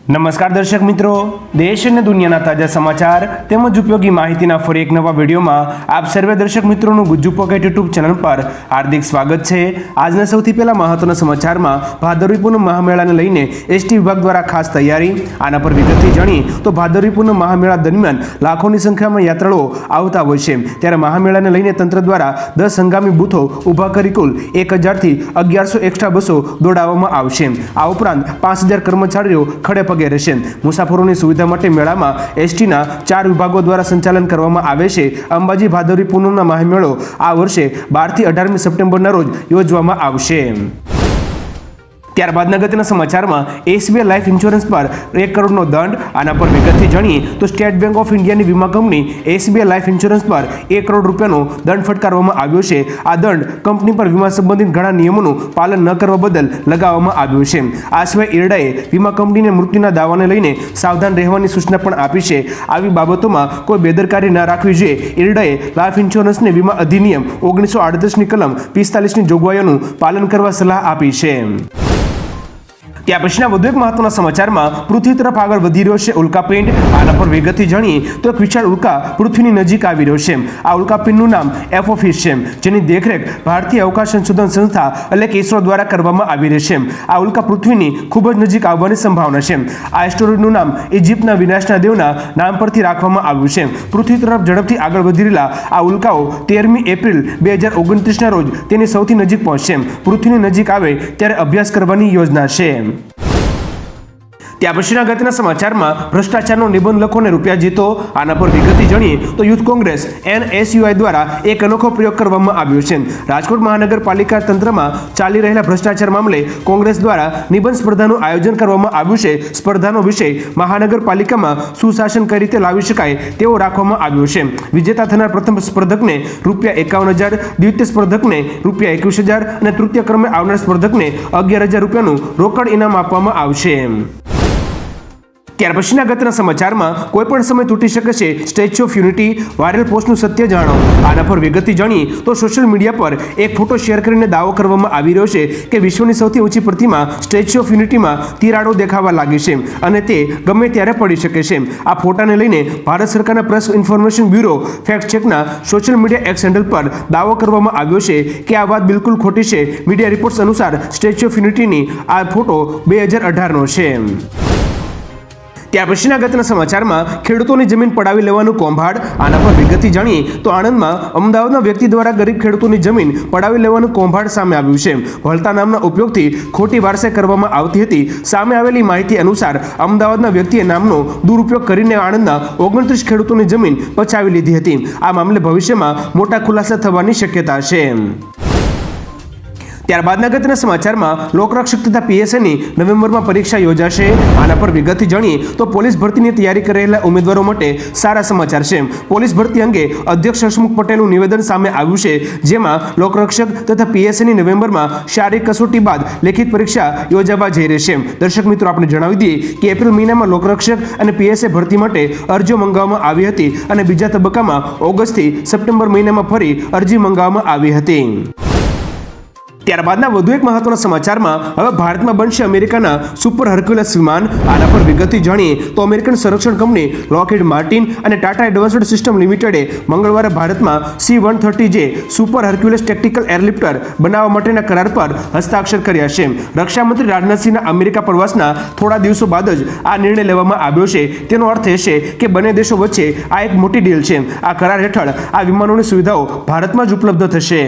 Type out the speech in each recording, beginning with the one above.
નમસ્કાર દર્શક મિત્રો, દેશ અને દુનિયાના તાજા સમાચાર તેમજ ઉપયોગી માહિતીના ફરી એક નવા વિડીયોમાં આપ સર્વે દર્શક મિત્રોનું ગુજ્જુ પોકેટ યુટ્યુબ ચેનલ પર હાર્દિક સ્વાગત છે। આજના સૌથી પહેલા મહત્વના સમાચારમાં ભાદરવી પૂનમ મહામેળાને લઈને એસટી વિભાગ દ્વારા ખાસ તૈયારી, આના પર વિગતથી જાણીએ તો ભાદરવી પૂનમ મહામેળા દરમિયાન લાખોની સંખ્યામાં યાત્રાળુઓ આવતા હોય છે, ત્યારે મહામેળાને લઈને તંત્ર દ્વારા 10 હંગામી બૂથો ઊભા કરી કુલ 1000 થી 1100 એક્સ્ટ્રા બસો દોડાવવામાં આવશે। આ ઉપરાંત 5000 કર્મચારીઓ ખડે પગે રહેશે। મુસાફરોની સુવિધા માટે મેળામાં એસટીના 4 વિભાગો દ્વારા સંચાલન કરવામાં આવે છે। અંબાજી ભાદરવી પૂનમના મહામેળો આ વર્ષે 12 થી 18મી સપ્ટેમ્બરના રોજ યોજવામાં આવશે। ત્યારબાદ અગત્યના સમાચારમાં એસબીઆઈ લાઈફ ઇન્સ્યોરન્સ પર 1 કરોડનો દંડ, આના પર વિગતથી જાણીએ તો સ્ટેટ બેંક ઓફ ઇન્ડિયાની વીમા કંપની એસબીઆઈ લાઈફ ઇન્સ્યોરન્સ પર 1 કરોડ રૂપિયાનો દંડ ફટકારવામાં આવ્યો છે। આ દંડ કંપની પર વીમા સંબંધિત ઘણા નિયમોનું પાલન ન કરવા બદલ લગાવવામાં આવ્યો છે। આ સિવાય ઇરડાએ વીમા કંપનીને મૃત્યુના દાવાને લઈને સાવધાન રહેવાની સૂચના પણ આપી છે। આવી બાબતોમાં કોઈ બેદરકારી ન રાખવી જોઈએ। ઇરડાએ લાઈફ ઇન્સ્યોરન્સને વીમા અધિનિયમ 1938ની કલમ 45ની જોગવાઈઓનું પાલન કરવા સલાહ આપી છે। ત્યાં પછીના વધુ એક મહત્વના સમાચારમાં પૃથ્વી તરફ આગળ વધી રહ્યો છે ઉલ્કાપિંડ, આના પર વિગતથી જાણીએ તો એક વિશાળ ઉલ્કા પૃથ્વીની નજીક આવી રહ્યો છે। આ ઉલ્કાપિંડનું નામ એપોફિસ છે, જેની દેખરેખ ભારતીય અવકાશ સંશોધન સંસ્થા એટલે કે ઇસરો દ્વારા કરવામાં આવી રહી છે। આ ઉલ્કા પૃથ્વીની ખૂબ જ નજીક આવવાની સંભાવના છે। આ એસ્ટેરોઇડનું નામ ઇજિપ્તના વિનાશના દેવના નામ પરથી રાખવામાં આવ્યું છે। પૃથ્વી તરફ ઝડપથી આગળ વધી રહેલા આ ઉલ્કાઓ 13મી એપ્રિલ 2029ના રોજ તેની સૌથી નજીક પહોંચશે। પૃથ્વીની નજીક આવે ત્યારે અભ્યાસ કરવાની યોજના છે। ત્યાં પછીના અગત્યના સમાચારમાં ભ્રષ્ટાચારનો નિબંધ લખો અને રૂપિયા જીતો, આના પર વિગતથી જાણીએ તો યુથ કોંગ્રેસ NSUI દ્વારા એક અનોખો પ્રયોગ કરવામાં આવ્યો છે। રાજકોટ મહાનગરપાલિકા તંત્રમાં ચાલી રહેલા ભ્રષ્ટાચાર મામલે કોંગ્રેસ દ્વારા નિબંધ સ્પર્ધાનું આયોજન કરવામાં આવ્યું છે। સ્પર્ધાનો વિષય મહાનગરપાલિકામાં સુશાસન કઈ રીતે લાવી શકાય તેવો રાખવામાં આવ્યો છે। વિજેતા થનાર પ્રથમ સ્પર્ધકને રૂપિયા 51,000, દ્વિતીય સ્પર્ધકને રૂપિયા 21,000 અને તૃતીય ક્રમે આવનાર સ્પર્ધકને 11,000 રૂપિયાનું રોકડ ઇનામ આપવામાં આવશે। ત્યાર પછીના અગત્યના સમાચારમાં કોઈ પણ સમય તૂટી શકે છે સ્ટેચ્યુ ઓફ યુનિટી, વાયરલ પોસ્ટનું સત્ય જાણો, આના પર વિગતથી જાણીએ તો સોશિયલ મીડિયા પર એક ફોટો શેર કરીને દાવો કરવામાં આવી રહ્યો છે કે વિશ્વની સૌથી ઊંચી પ્રતિમા સ્ટેચ્યુ ઓફ યુનિટીમાં તિરાડો દેખાવા લાગી છે અને તે ગમે ત્યારે પડી શકે છે। આ ફોટાને લઈને ભારત સરકારના પ્રેસ ઇન્ફોર્મેશન બ્યુરો ફેક્ટ ચેકના સોશિયલ મીડિયા એક્સ હેન્ડલ પર દાવો કરવામાં આવ્યો છે કે આ વાત બિલકુલ ખોટી છે। મીડિયા રિપોર્ટ્સ અનુસાર સ્ટેચ્યુ ઓફ યુનિટીની આ ફોટો 2018નો છે। ત્યાર પછીના અગત્યના સમાચારમાં ખેડૂતોની જમીન પડાવી લેવાનું કૌભાંડ, આના પર વિગતથી જાણીએ તો આણંદમાં અમદાવાદના વ્યક્તિ દ્વારા ગરીબ ખેડૂતોની જમીન પડાવી લેવાનું કૌભાંડ સામે આવ્યું છે। વળતા નામના ઉપયોગથી ખોટી વારસાઈ કરવામાં આવતી હતી। સામે આવેલી માહિતી અનુસાર અમદાવાદના વ્યક્તિએ નામનો દુરુપયોગ કરીને આણંદના 29 ખેડૂતોની જમીન પચાવી લીધી હતી। આ મામલે ભવિષ્યમાં મોટા ખુલાસા થવાની શક્યતા છે। ત્યારબાદ અગત્યના સમાચારમાં લોકરક્ષક તથા પીએસઆઈની નવેમ્બરમાં પરીક્ષા યોજાશે, આના પર વિગતથી જાણીએ તો પોલીસ ભરતીની તૈયારી કરી રહેલા ઉમેદવારો માટે સારા સમાચાર છે। પોલીસ ભરતી અંગે અધ્યક્ષ હસમુખ પટેલનું નિવેદન સામે આવ્યું છે, જેમાં લોકરક્ષક તથા પીએસઆઈની નવેમ્બરમાં શારીરિક કસોટી બાદ લેખિત પરીક્ષા યોજાવા જઈ રહી છે। દર્શક મિત્રો, આપણે જણાવી દઈએ કે એપ્રિલ મહિનામાં લોકરક્ષક અને પીએસઆઈ ભરતી માટે અરજીઓ મંગાવવામાં આવી હતી અને બીજા તબક્કામાં ઓગસ્ટથી સપ્ટેમ્બર મહિનામાં ફરી અરજી મંગાવવામાં આવી હતી। ત્યારબાદના વધુ એક મહત્વના સમાચારમાં હવે ભારતમાં બનશે અમેરિકાના સુપર હર્ક્યુલસ વિમાન, આના પર વિગતથી જાણીએ તો અમેરિકન સંરક્ષણ કંપની લોકહીડ માર્ટિન અને ટાટા એડવાન્સ્ડ સિસ્ટમ લિમિટેડે મંગળવારે ભારતમાં C-130J સુપર હર્ક્યુલસ ટેક્ટિકલ એરલિફ્ટર બનાવવા માટેના કરાર પર હસ્તાક્ષર કર્યા છે। રક્ષામંત્રી રાજનાથસિંહના અમેરિકા પ્રવાસના થોડા દિવસો બાદ જ આ નિર્ણય લેવામાં આવ્યો છે। તેનો અર્થ એ છે કે બંને દેશો વચ્ચે આ એક મોટી ડીલ છે। આ કરાર હેઠળ આ વિમાનોની સુવિધાઓ ભારતમાં જ ઉપલબ્ધ થશે।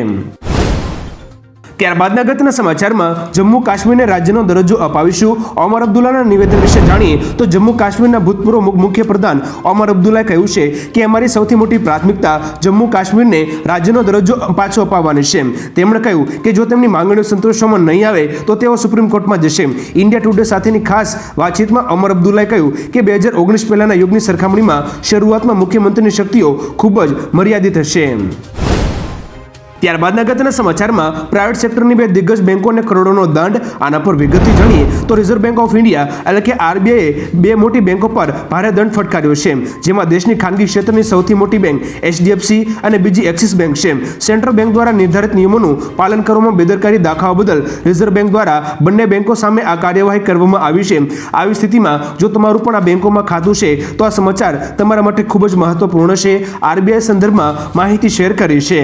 ત્યારબાદ અગત્યના સમાચારમાં જમ્મુ કાશ્મીરને રાજ્યનો દરજ્જો અપાવીશું, ઓમર અબ્દુલ્લાના નિવેદન વિશે જાણીએ તો જમ્મુ કાશ્મીરના ભૂતપૂર્વ મુખ્ય પ્રધાન ઓમર અબ્દુલ્લાએ કહ્યું છે કે અમારી સૌથી મોટી પ્રાથમિકતા જમ્મુ કાશ્મીરને રાજ્યનો દરજ્જો પાછો અપાવવાની છે। તેમણે કહ્યું કે જો તેમની માંગણીઓ સંતોષવામાં નહીં આવે તો તેઓ સુપ્રીમ કોર્ટમાં જશે। ઇન્ડિયા ટુડે સાથેની ખાસ વાતચીતમાં ઓમર અબ્દુલ્લાએ કહ્યું કે 2019 પહેલાના યુગની સરખામણીમાં શરૂઆતમાં મુખ્યમંત્રીની શક્તિઓ ખૂબ જ મર્યાદિત હશે। ત્યારબાદના અગત્યના સમાચારમાં પ્રાઇવેટ સેક્ટરની બે દિગ્ગજ બેંકોને કરોડોનો દંડ. આના પર વિગતથી જાણીએ તો રિઝર્વ બેંક ઓફ ઇન્ડિયા એટલે કે આરબીઆઈએ બે મોટી બેંકો પર ભારે દંડ ફટકાર્યો છે, જેમાં દેશની ખાનગી ક્ષેત્રની સૌથી મોટી બેંક એચડીએફસી અને બીજી એક્સિસ બેંક છે. સેન્ટ્રલ બેંક દ્વારા નિર્ધારિત નિયમોનું પાલન કરવામાં બેદરકારી દાખવવા બદલ રિઝર્વ બેંક દ્વારા બંને બેંકો સામે આ કાર્યવાહી કરવામાં આવી છે. આવી સ્થિતિમાં જો તમારું પણ આ બેંકોમાં ખાતું છે તો આ સમાચાર તમારા માટે ખૂબ જ મહત્વપૂર્ણ છે. આરબીઆઈ સંદર્ભમાં માહિતી શેર કરી છે.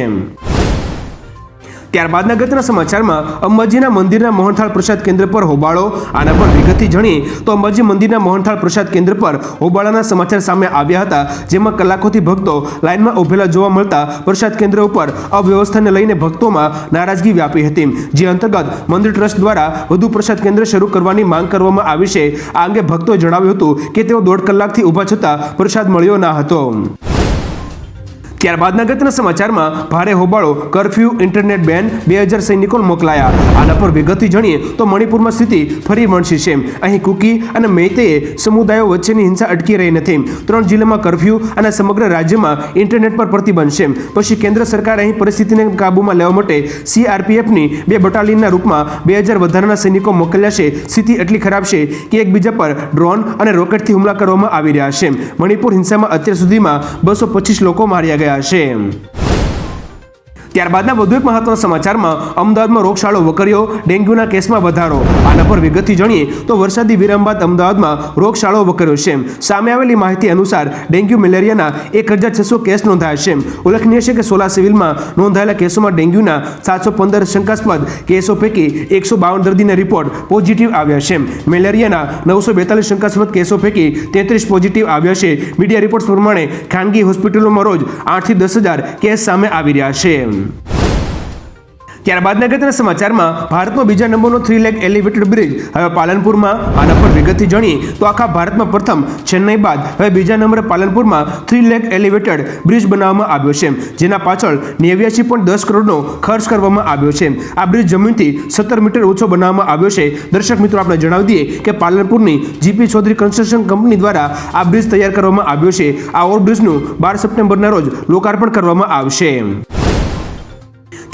ત્યારબાદના અગત્યના સમાચારમાં અંબાજીના મંદિરના મોહનથાળ પ્રસાદ કેન્દ્ર પર હોબાળો. આના પર વિગતથી જાણીએ તો અંબાજી મંદિરના મોહનથાળ પ્રસાદ કેન્દ્ર પર હોબાળાના સમાચાર સામે આવ્યા હતા, જેમાં કલાકોથી ભક્તો લાઇનમાં ઉભેલા જોવા મળતા પ્રસાદ કેન્દ્ર ઉપર અવ્યવસ્થાને લઈને ભક્તોમાં નારાજગી વ્યાપી હતી. જે અંતર્ગત મંદિર ટ્રસ્ટ દ્વારા વધુ પ્રસાદ કેન્દ્ર શરૂ કરવાની માંગ કરવામાં આવી છે. આ અંગે ભક્તોએ જણાવ્યું હતું કે તેઓ 1.5 કલાકથી ઊભા છતાં પ્રસાદ મળ્યો ન હતો. ત્યારબાદના અગત્યના સમાચારમાં ભારે હોબાળો, કર્ફ્યુ, ઇન્ટરનેટ બેન, 2000 સૈનિકો મોકલાયા. આના પર વિગતથી જાણીએ તો મણિપુરમાં સ્થિતિ ફરી વણસી છે. અહીં કુકી અને મેઈતેઈ સમુદાયો વચ્ચેની હિંસા અટકી રહી નથી. 3 જિલ્લામાં કર્ફ્યુ અને સમગ્ર રાજ્યમાં ઇન્ટરનેટ પર પ્રતિબંધ છે. પછી કેન્દ્ર સરકારે અહીં પરિસ્થિતિને કાબૂમાં લેવા માટે સીઆરપીએફની 2 બટાલિયનના રૂપમાં 2000 વધારાના સૈનિકો મોકલ્યા છે. સ્થિતિ એટલી ખરાબ છે કે એકબીજા પર ડ્રોન અને રોકેટથી હુમલા કરવામાં આવી રહ્યા છે. મણિપુર હિંસામાં અત્યાર સુધીમાં 225 લોકો માર્યા ગયા છે. ત્યારબાદના વધુ એક મહત્વના સમાચારમાં અમદાવાદમાં રોગચાળો વકર્યો, ડેન્ગ્યુના કેસમાં વધારો. આના પર વિગતથી જાણીએ તો વરસાદી વિરામ બાદ અમદાવાદમાં રોગચાળો વકર્યો છે. સામે આવેલી માહિતી અનુસાર ડેન્ગ્યુ મેલેરિયાના 1600 કેસ નોંધાયા છે. ઉલ્લેખનીય છે કે સોલા સિવિલમાં નોંધાયેલા કેસોમાં ડેન્ગ્યુના 715 શંકાસ્પદ કેસો પૈકી 152 દર્દીના રિપોર્ટ પોઝિટિવ આવ્યા છે. મેલેરિયાના 942 શંકાસ્પદ કેસો પૈકી 33 પોઝિટિવ આવ્યા છે. મીડિયા રિપોર્ટ્સ પ્રમાણે ખાનગી હોસ્પિટલોમાં રોજ 8 થી 10,000 કેસ સામે આવી રહ્યા છે. ત્યારબાદના અગત્યના સમાચારમાં ભારતનો બીજા નંબરનો 3 લેગ એલિવેટેડ બ્રિજ હવે પાલનપુરમાં. આના પર વિગતથી જાણીએ તો આખા ભારતમાં પ્રથમ ચેન્નઈ બાદ હવે બીજા નંબરે પાલનપુરમાં 3 લેગ એલિવેટેડ બ્રિજ બનાવવામાં આવ્યો છે, જેના પાછળ 89.10 કરોડનો ખર્ચ કરવામાં આવ્યો છે. આ બ્રિજ જમીનથી 17 મીટર ઊંચો બનાવવામાં આવ્યો છે. દર્શક મિત્રો, આપણે જણાવી દઈએ કે પાલનપુરની જીપી ચૌધરી કન્સ્ટ્રક્શન કંપની દ્વારા આ બ્રિજ તૈયાર કરવામાં આવ્યો છે. આ ઓવરબ્રિજનું 12 સપ્ટેમ્બરના રોજ લોકાર્પણ કરવામાં આવશે.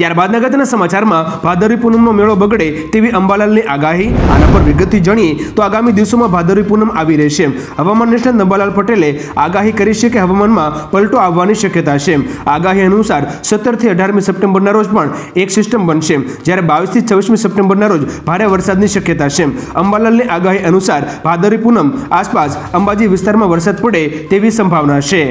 ત્યારબાદના અગત્યના સમાચારમાં ભાદરવી પૂનમનો મેળો બગડે તેવી અંબાલાલની આગાહી. આના પર વિગતથી જાણીએ તો આગામી દિવસોમાં ભાદરવી પૂનમ આવી રહી છે. હવામાન નિષ્ણાત અંબાલાલ પટેલે આગાહી કરી છે કે હવામાનમાં પલટો આવવાની શક્યતા છે. આગાહી અનુસાર 17 થી 18મી સપ્ટેમ્બરના રોજ પણ એક સિસ્ટમ બનશે, જ્યારે 22 થી 26મી સપ્ટેમ્બરના રોજ ભારે વરસાદની શક્યતા છે. અંબાલાલની આગાહી અનુસાર ભાદરવી પૂનમ આસપાસ અંબાજી વિસ્તારમાં વરસાદ પડે તેવી સંભાવના છે.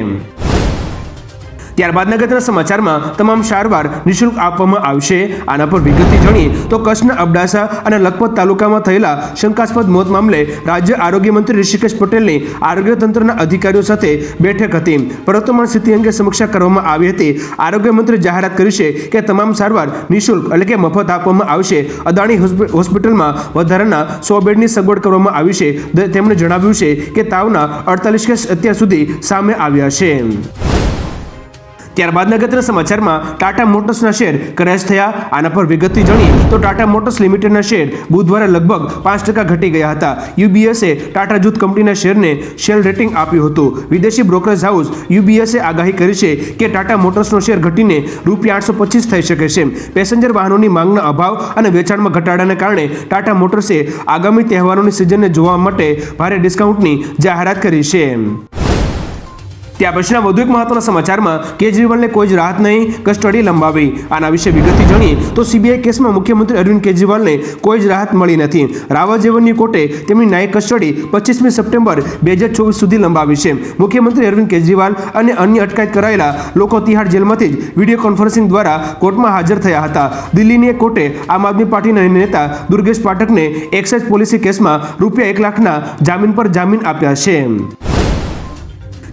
ત્યારબાદના અગત્યના સમાચારમાં તમામ સારવાર નિઃશુલ્ક આપવામાં આવશે. આના પર વિગતથી જાણીએ તો કચ્છના અબડાસા અને લખપત તાલુકામાં થયેલા શંકાસ્પદ મોત મામલે રાજ્ય આરોગ્ય મંત્રી ઋષિકેશ પટેલની આરોગ્ય તંત્રના અધિકારીઓ સાથે બેઠક હતી. પ્રવર્તમાન સ્થિતિ અંગે સમીક્ષા કરવામાં આવી હતી. આરોગ્ય મંત્રીએ જાહેરાત કરી છે કે તમામ સારવાર નિઃશુલ્ક એટલે કે મફત આપવામાં આવશે. અદાણી હોસ્પિટલમાં વધારાના 100 બેડની સગવડ કરવામાં આવી છે. તેમણે જણાવ્યું છે કે તાવના 48 કેસ અત્યાર સુધી સામે આવ્યા છે. ત્યારબાદના અગત્યના સમાચારમાં ટાટા મોટર્સના શેર ક્રેશ થયા. આના પર વિગતથી જાણીએ તો ટાટા મોટર્સ લિમિટેડના શેર બુધવારે લગભગ 5% ઘટી ગયા હતા. યુબીએસે ટાટા જૂથ કંપનીના શેરને શેલ રેટિંગ આપ્યું હતું. વિદેશી બ્રોકરેજ હાઉસ યુબીએસે આગાહી કરી છે કે ટાટા મોટર્સનો શેર ઘટીને ₹825 થઈ શકે છે. પેસેન્જર વાહનોની માંગના અભાવ અને વેચાણમાં ઘટાડાને કારણે ટાટા મોટર્સે આગામી તહેવારોની સિઝનને જોવા માટે ભારે ડિસ્કાઉન્ટની જાહેરાત કરી છે. ત્યાં પછીના વધુ એક મહત્વના સમાચારમાં કેજરીવાલને કોઈ જ રાહત નહીં, કસ્ટડી લંબાવી. આના વિશે વિગતથી જાણીએ તો સીબીઆઈ કેસમાં મુખ્યમંત્રી અરવિંદ કેજરીવાલને કોઈ જ રાહત મળી નથી. રાવત રેવન્યુ કોર્ટે તેમની ન્યાયિક કસ્ટડી 25મી સપ્ટેમ્બર 2024 સુધી લંબાવી છે. મુખ્યમંત્રી અરવિંદ કેજરીવાલ અને અન્ય અટકાયત કરાયેલા લોકો તિહાડ જેલમાંથી જ વિડીયો કોન્ફરન્સિંગ દ્વારા કોર્ટમાં હાજર થયા હતા. દિલ્હીની એક કોર્ટે આમ આદમી પાર્ટીના નેતા દુર્ગેશ પાઠકને એક્સાઇઝ પોલિસી કેસમાં ₹1 લાખના જામીન પર જામીન આપ્યા છે.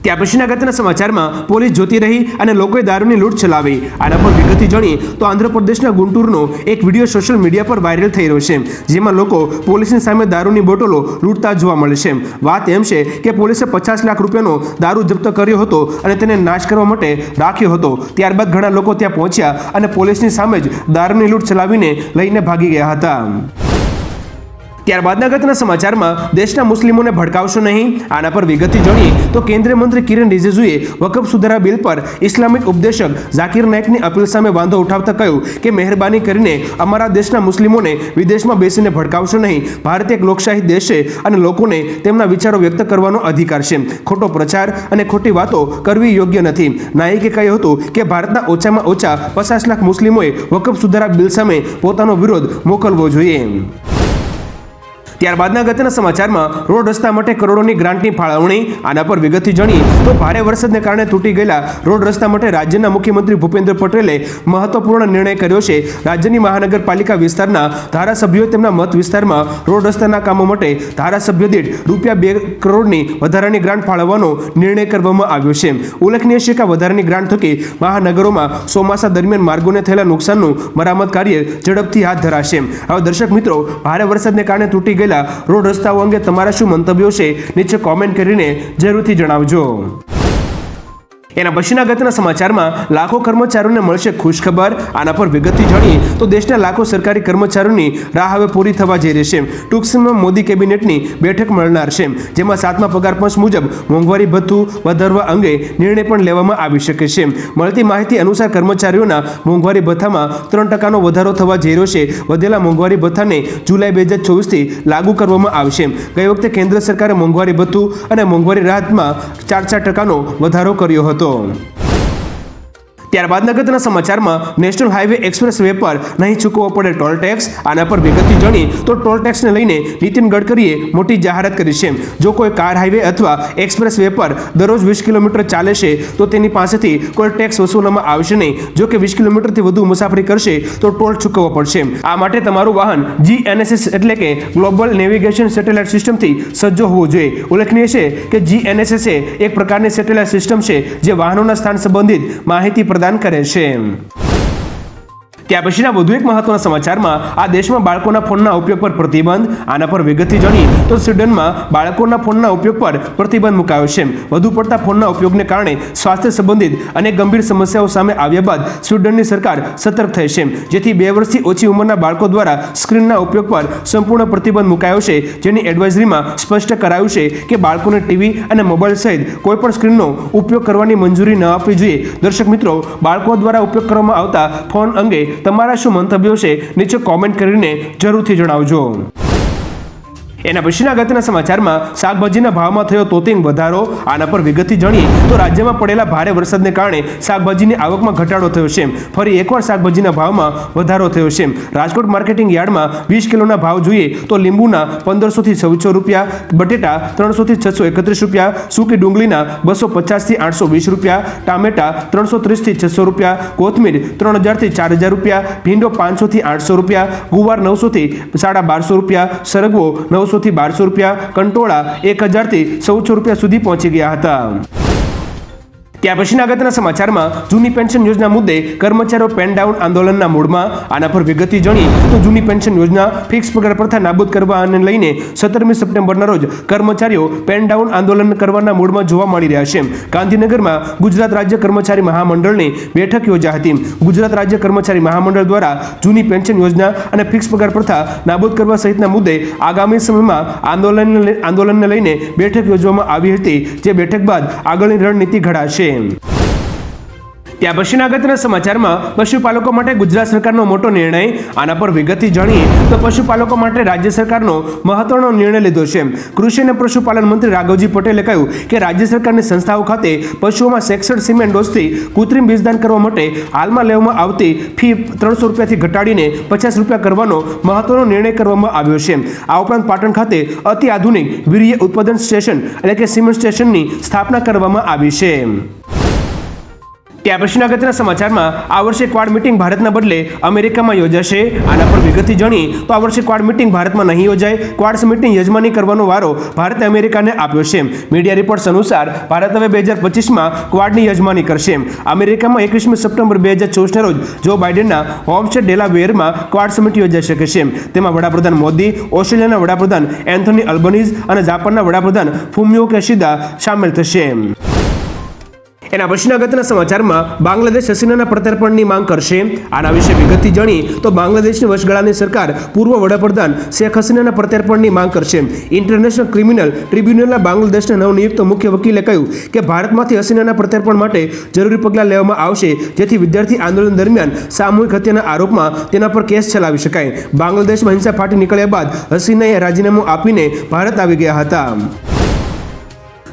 ત્યાં પછીના અગત્યના સમાચારમાં પોલીસ જોતી રહી અને લોકોએ દારૂની લૂંટ ચલાવી. આના પર વિગતથી જાણીએ તો આંધ્રપ્રદેશના ગુંટુરનો એક વિડીયો સોશિયલ મીડિયા પર વાયરલ થઈ રહ્યો છે, જેમાં લોકો પોલીસની સામે દારૂની બોટલો લૂંટતા જોવા મળે છે. વાત એમ છે કે પોલીસે 50 લાખ રૂપિયાનો દારૂ જપ્ત કર્યો હતો અને તેને નાશ કરવા માટે રાખ્યો હતો. ત્યારબાદ ઘણા લોકો ત્યાં પહોંચ્યા અને પોલીસની સામે જ દારૂની લૂંટ ચલાવીને લઈને ભાગી ગયા હતા. ત્યારબાદના અગત્યના સમાચારમાં દેશના મુસ્લિમોને ભડકાવશો નહીં, આના પર વિગતથી જાણીએ તો કેન્દ્રીય મંત્રી કિરણ રિજિજુએ વકફ સુધારા બિલ પર ઇસ્લામિક ઉપદેશક ઝાકિર નાઇકની અપીલ સામે વાંધો ઉઠાવતા કહ્યું કે મહેરબાની કરીને અમારા દેશના મુસ્લિમોને વિદેશમાં બેસીને ભડકાવશો નહીં. ભારત એક લોકશાહી દેશ છે અને લોકોને તેમના વિચારો વ્યક્ત કરવાનો અધિકાર છે. ખોટો પ્રચાર અને ખોટી વાતો કરવી યોગ્ય નથી. નાઇકે કહ્યું હતું કે ભારતના ઓછામાં ઓછા 50 લાખ મુસ્લિમોએ વકફ સુધારા બિલ સામે પોતાનો વિરોધ મોકલવો જોઈએ. ત્યારબાદના અગત્યના સમાચારમાં રોડ રસ્તા માટે કરોડોની ગ્રાન્ટની ફાળવણી, આના પર વિગતથી જાણીએ તો ભારે વરસાદને કારણે તૂટી ગયેલા રોડ રસ્તા માટે રાજ્યના મુખ્યમંત્રી ભૂપેન્દ્ર પટેલે મહત્વપૂર્ણ નિર્ણય કર્યો છે. રાજ્યની મહાનગરપાલિકા વિસ્તારના ધારાસભ્યોએ તેમના મત વિસ્તારમાં રોડ રસ્તાના કામો માટે ધારાસભ્ય દીઠ ₹2 કરોડની વધારાની ગ્રાન્ટ ફાળવવાનો નિર્ણય કરવામાં આવ્યો છે. ઉલ્લેખનીય છે કે વધારાની ગ્રાન્ટ થકી મહાનગરોમાં ચોમાસા દરમિયાન માર્ગોને થયેલા નુકસાનનું મરામત કાર્ય ઝડપથી હાથ ધરાશે. હવે દર્શક મિત્રો, ભારે વરસાદને કારણે તૂટી ગયેલા રોડ રસ્તાઓ અંગે તમારા શું મંતવ્યો છે નીચે કોમેન્ટ કરીને જરૂરથી જણાવજો. એના પછીના અગત્યના સમાચારમાં લાખો કર્મચારીઓને મળશે ખુશખબર, આના પર વિગતથી જાણીએ તો દેશના લાખો સરકારી કર્મચારીઓની રાહ હવે પૂરી થવા જઈ રહી છે. ટૂંક સમયમાં મોદી કેબિનેટની બેઠક મળનાર છે, જેમાં 7મા પગાર પંચ મુજબ મોંઘવારી ભથ્થું વધારવા અંગે નિર્ણય પણ લેવામાં આવી શકે છે. મળતી માહિતી અનુસાર કર્મચારીઓના મોંઘવારી ભથ્થામાં 3% વધારો થવા જઈ રહ્યો છે. વધેલા મોંઘવારી ભથ્થાને જુલાઈ 2024થી લાગુ કરવામાં આવશે. ગઈ વખતે કેન્દ્ર સરકારે મોંઘવારી ભથ્થું અને મોંઘવારી રાહતમાં 4% વધારો કર્યો હતો. ત્યારબાદના અગત્યના સમાચારમાં નેશનલ હાઈવે એક્સપ્રેસ વે પર નહીં ચૂકવવો પડે ટોલ ટેક્સ, આના પર વિગતથી જાણીએ તો ટોલ ટેક્સને લઈને નીતિન ગડકરીએ મોટી જાહેરાત કરી છે. જો કોઈ કાર હાઈવે અથવા એક્સપ્રેસ વે પર દરરોજ 20 કિલોમીટર ચાલે છે તો તેની પાસેથી કોઈ ટેક્સ વસૂલવામાં આવશે નહીં. જો કે 20 કિલોમીટરથી વધુ મુસાફરી કરશે તો ટોલ ચૂકવવો પડશે. આ માટે તમારું વાહન GNSS એટલે કે ગ્લોબલ નેવિગેશન સેટેલાઇટ સિસ્ટમથી સજ્જો હોવું જોઈએ. ઉલ્લેખનીય છે કે GNSS એક પ્રકારની સેટેલાઇટ સિસ્ટમ છે જે વાહનોના સ્થાન સંબંધિત માહિતી પ્રદાન કરે છે. ત્યાં પછીના વધુ એક મહત્વના સમાચારમાં આ દેશમાં બાળકોના ફોનના ઉપયોગ પર પ્રતિબંધ, આના પર વિગતથી જાણીએ તો સ્વીડનમાં બાળકોના ફોનના ઉપયોગ પર પ્રતિબંધ મુકાયો છે. વધુ પડતા ફોનના ઉપયોગને કારણે સ્વાસ્થ્ય સંબંધિત અનેક ગંભીર સમસ્યાઓ સામે આવ્યા બાદ સ્વીડનની સરકાર સતર્ક થઈ છે, જેથી 2 વર્ષથી ઓછી ઉંમરના બાળકો દ્વારા સ્ક્રીનના ઉપયોગ પર સંપૂર્ણ પ્રતિબંધ મુકાયો છે. જેની એડવાઇઝરીમાં સ્પષ્ટ કરાયું છે કે બાળકોને ટીવી અને મોબાઈલ સહિત કોઈપણ સ્ક્રીનનો ઉપયોગ કરવાની મંજૂરી ન આપવી જોઈએ. દર્શક મિત્રો, બાળકો દ્વારા ઉપયોગ કરવામાં આવતા ફોન અંગે તમારા શું મંતવ્યો છે નીચે કોમેન્ટ કરીને જરૂરથી જણાવજો. એના પછીના અગત્યના સમાચારમાં શાકભાજીના ભાવમાં થયો તોતિંગ વધારો, આના પર વિગતથી જાણીએ તો રાજ્યમાં પડેલા ભારે વરસાદને કારણે શાકભાજીની આવકમાં ઘટાડો થયો છે. ફરી એકવાર શાકભાજીના ભાવમાં વધારો થયો છે. રાજકોટ માર્કેટિંગ યાર્ડમાં 20 કિલોના ભાવ જોઈએ તો લીંબુના 1500 થી 2600 રૂપિયા, બટેટા 300 થી 631 રૂપિયા, સૂકી ડુંગળીના 250 થી 820 રૂપિયા, ટામેટા 330 થી 600 રૂપિયા, કોથમીર 3000 થી 4000 રૂપિયા, ભીંડો 500 થી 800 રૂપિયા, ગુવાર 900 થી 1250 રૂપિયા, સરગવો 900 થી 1200 રૂપિયા, કંટોળા 1000 થી 1400 રૂપિયા સુધી પહોંચી ગયા હતા. ત્યાં પછીના અગત્યના સમાચારમાં જૂની પેન્શન યોજના મુદ્દે કર્મચારીઓ પેન ડાઉન આંદોલનના મૂડમાં, આના પર વિગતથી જાણીએ તો જૂની પેન્શન યોજના ફિક્સ પગાર પ્રથા નાબૂદ કરવાને લઈને 17મી સપ્ટેમ્બરના રોજ કર્મચારીઓ પેન ડાઉન આંદોલન કરવાના મૂડમાં જોવા મળી રહ્યા છે. ગાંધીનગરમાં ગુજરાત રાજ્ય કર્મચારી મહામંડળની બેઠક યોજાઈ હતી. ગુજરાત રાજ્ય કર્મચારી મહામંડળ દ્વારા જૂની પેન્શન યોજના અને ફિક્સ પગાર પ્રથા નાબૂદ કરવા સહિતના મુદ્દે આગામી સમયમાં આંદોલનને લઈને બેઠક યોજવામાં આવી હતી, જે બેઠક બાદ આગળની રણનીતિ ઘડાશે. ત્યાં પછીના અગત્યના સમાચારમાં પશુપાલકો માટે ગુજરાત સરકારનો મોટો નિર્ણય, આના પર વિગતથી જાણીએ તો પશુપાલકો માટે રાજ્ય સરકારનો મહત્વનો નિર્ણય લીધો છે. કૃષિ અને પશુપાલન મંત્રી રાઘવજી પટેલે કહ્યું કે રાજ્ય સરકારની સંસ્થાઓ ખાતે પશુઓમાં 66 સિમેન્ટ ડોઝથી કૃત્રિમ બીજદાન કરવા માટે હાલમાં લેવામાં આવતી ફી 300 રૂપિયાથી ઘટાડીને 50 રૂપિયા કરવાનો મહત્વનો નિર્ણય કરવામાં આવ્યો છે. આ ઉપરાંત પાટણ ખાતે અતિ આધુનિક વીર્ય ઉત્પાદન સ્ટેશન એટલે કે સિમેન્ટ સ્ટેશનની સ્થાપના કરવામાં આવી છે. ત્યાં પછીના અગત્યના સમાચારમાં આ વર્ષે ક્વાડ મીટિંગ ભારતના બદલે અમેરિકામાં યોજાશે. આના પર વિગતથી જાણીએ તો આ વર્ષે ક્વાડ મીટિંગ ભારતમાં નહીં યોજાય. ક્વાડ સમિટની યજમાની કરવાનો વારો ભારતે અમેરિકાને આપ્યો છે. મીડિયા રિપોર્ટ્સ અનુસાર ભારત હવે 2025માં ક્વાડની યજમાની કરશે. અમેરિકામાં 21મી સપ્ટેમ્બર 2024ના રોજ જો બાઇડનના હોમસ્ટેડ ડેલાવેરમાં ક્વાડ સમિટ યોજાઈ શકે છે. તેમાં વડાપ્રધાન મોદી, ઓસ્ટ્રેલિયાના વડાપ્રધાન એન્થોની અલ્બનીઝ અને જાપાનના વડાપ્રધાન ફુમિયો કિશિદા સામેલ થશે. એના પછીના અગત્યના સમાચારમાં બાંગ્લાદેશ હસીનાના પ્રત્યાર્પણની માંગ કરશે. આના વિશે વિગતથી જાણી તો બાંગ્લાદેશની વચગાળાની સરકાર પૂર્વ વડાપ્રધાન શેખ હસીનાના પ્રત્યાર્પણની માંગ કરશે. ઇન્ટરનેશનલ ક્રિમિનલ ટ્રિબ્યુનલના બાંગ્લાદેશના નવનિયુક્ત મુખ્ય વકીલે કહ્યું કે ભારતમાંથી હસીનાના પ્રત્યાર્પણ માટે જરૂરી પગલાં લેવામાં આવશે, જેથી વિદ્યાર્થી આંદોલન દરમિયાન સામૂહિક હત્યાના આરોપમાં તેના પર કેસ ચલાવી શકાય. બાંગ્લાદેશમાં હિંસા ફાટી નીકળ્યા બાદ હસીનાએ રાજીનામું આપીને ભારત આવી ગયા હતા.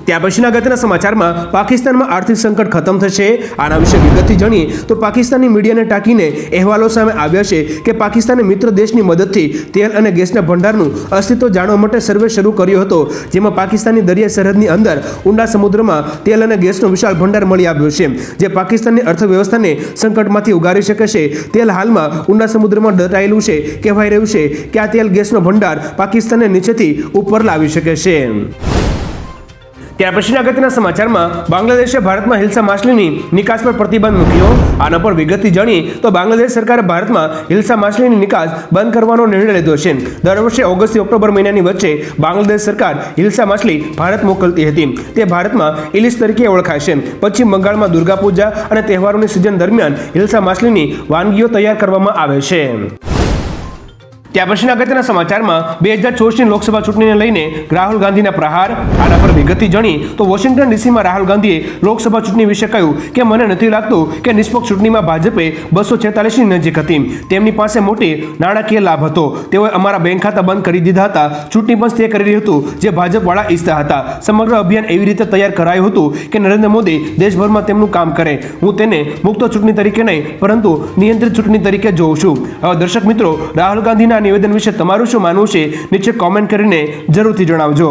ત્યાં પછીના અગત્યના સમાચારમાં પાકિસ્તાનમાં આર્થિક સંકટ ખતમ થશે. આના વિશે વિગતથી જાણીએ તો પાકિસ્તાની મીડિયાને ટાંકીને અહેવાલો સામે આવ્યા છે કે પાકિસ્તાને મિત્ર દેશની મદદથી તેલ અને ગેસના ભંડારનું અસ્તિત્વ જાણવા માટે સર્વે શરૂ કર્યો હતો, જેમાં પાકિસ્તાનની દરિયાઈ સરહદની અંદર ઊંડા સમુદ્રમાં તેલ અને ગેસનો વિશાળ ભંડાર મળી આવ્યો છે, જે પાકિસ્તાનની અર્થવ્યવસ્થાને સંકટમાંથી ઉગારી શકે છે. તેલ હાલમાં ઊંડા સમુદ્રમાં દટાયેલું છે. કહેવાય રહ્યું છે કે આ તેલ ગેસનો ભંડાર પાકિસ્તાનને નીચેથી ઉપર લાવી શકે છે. ત્યાર પછીના અગત્યના સમાચારમાં બાંગ્લાદેશે ભારતમાં હિલ્સા માછલીની નિકાસ પર પ્રતિબંધ મૂક્યો. આના પર વિગતથી જાણીએ તો બાંગ્લાદેશ સરકારે ભારતમાં હિલ્સા માછલીની નિકાસ બંધ કરવાનો નિર્ણય લીધો છે. દર વર્ષે ઓગસ્ટથી ઓક્ટોબર મહિનાની વચ્ચે બાંગ્લાદેશ સરકાર હિલ્સા માછલી ભારત મોકલતી હતી. તે ભારતમાં ઇલિશ તરીકે ઓળખાય છે. પશ્ચિમ બંગાળમાં દુર્ગા પૂજા અને તહેવારોની સિઝન દરમિયાન હિલ્સા માછલીની વાનગીઓ તૈયાર કરવામાં આવે છે. ત્યાં પછીના અગત્યના સમાચારમાં 2024ની લોકસભા ચૂંટણીને લઈને રાહુલ ગાંધીના પ્રહાર. આના પર વિગતથી જાણી તો વોશિંગ્ટન ડીસીમાં રાહુલ ગાંધીએ લોકસભા ચૂંટણી વિશે કહ્યું કે મને નથી લાગતું કે નિષ્પક્ષ ચૂંટણીમાં ભાજપે 246ની નજીક હતી. તેમની પાસે મોટી નાણાકીય લાભ હતો. તેઓએ અમારા બેંક ખાતા બંધ કરી દીધા હતા. ચૂંટણી પંચ તે કરી રહ્યું હતું જે ભાજપવાળા ઈચ્છતા હતા. સમગ્ર અભિયાન એવી રીતે તૈયાર કરાયું હતું કે નરેન્દ્ર મોદી દેશભરમાં તેમનું કામ કરે. હું તેને મુક્ત ચૂંટણી તરીકે નહીં પરંતુ નિયંત્રિત ચૂંટણી તરીકે જોઉં છું. હવે દર્શક મિત્રો, રાહુલ ગાંધીના નિવેદન વિશે તમારું શું માનવું છે નીચે કોમેન્ટ કરીને જરૂરથી જણાવજો.